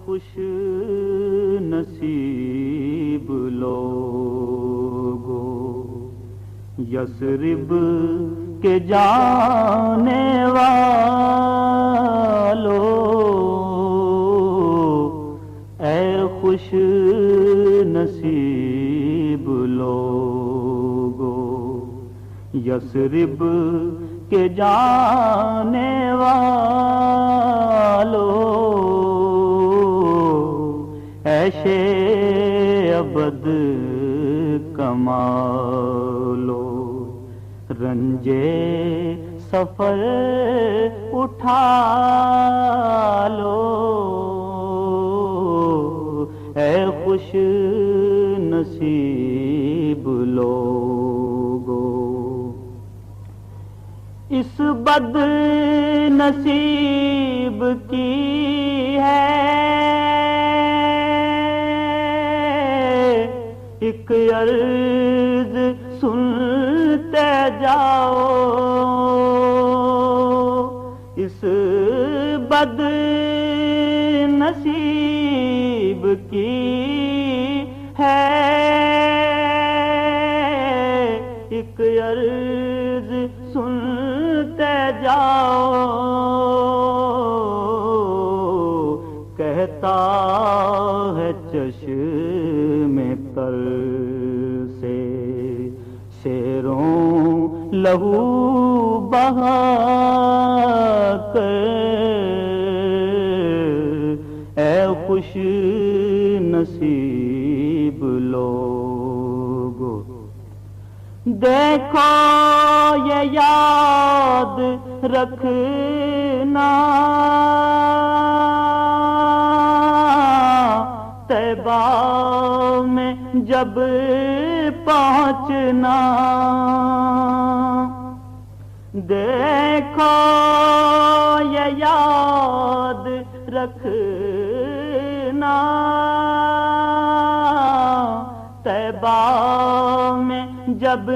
خوش نصیب لوگو، یثرب کے جانے والو، اے خوش نصیب لوگو، یثرب کے جانے والو، عیشِ ابد کمالو، رنجے سفر اٹھا لو، اے خوش نصیب لوگو۔ اس بد نصیب کی ہے ایک عرض سنتے جاؤ، اس بد نصیب کی ہے ایک عرض سنتے جاؤ، کہتا ہے چشم تر سے شیروں لہو بہا کر، اے خوش نصیب لوگو۔ دیکھو یہ یاد رکھنا طیبہ میں جب پہنچنا، دیکھو یہ یاد رکھنا طیبہ میں جب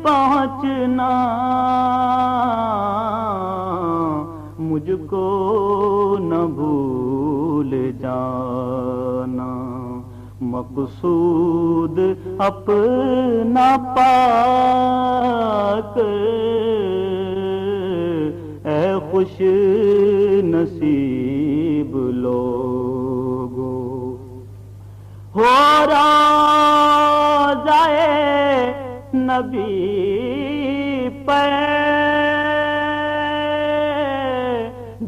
پہنچنا، مجھ کو نہ بھول جانا، مقصود اپنا پا کر، اے خوش نصیب لوگو۔ ہو روضۂ نبی پر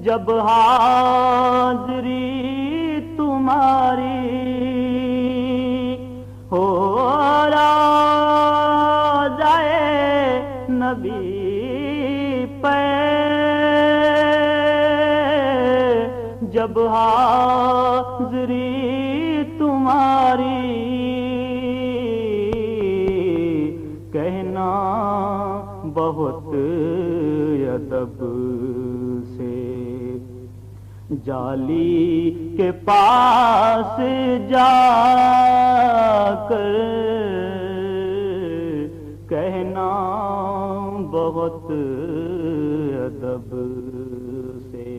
جب حاضری تمہاری، ہو روضۂ نبی پر جب حاضری تمہاری، کہنا بہت ادب سے جالی کے پاس جا کر، کہنا بہت ادب سے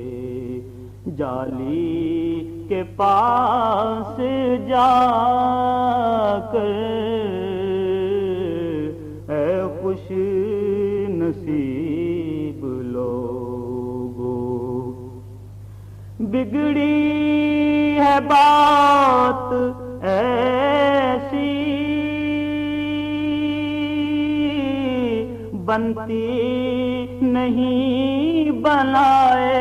جالی کے پاس جا کر، اے خوش نصیب لوگو۔ بگڑی ہے بات ایسی بنتی نہیں بنائے،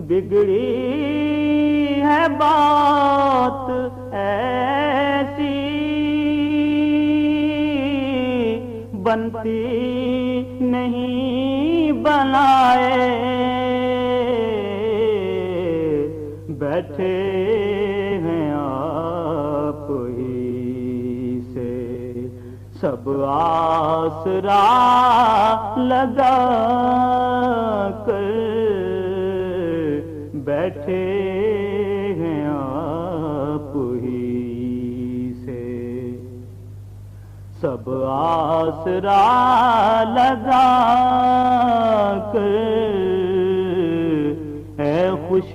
بگڑی ہے بات ایسی بنتی نہیں بنائے، بیٹھے ہیں آپ ہی سے سب آسرا لگا کر، بیٹھے ہیں آپ ہی سے سب آسرا لگا کر، اے خوش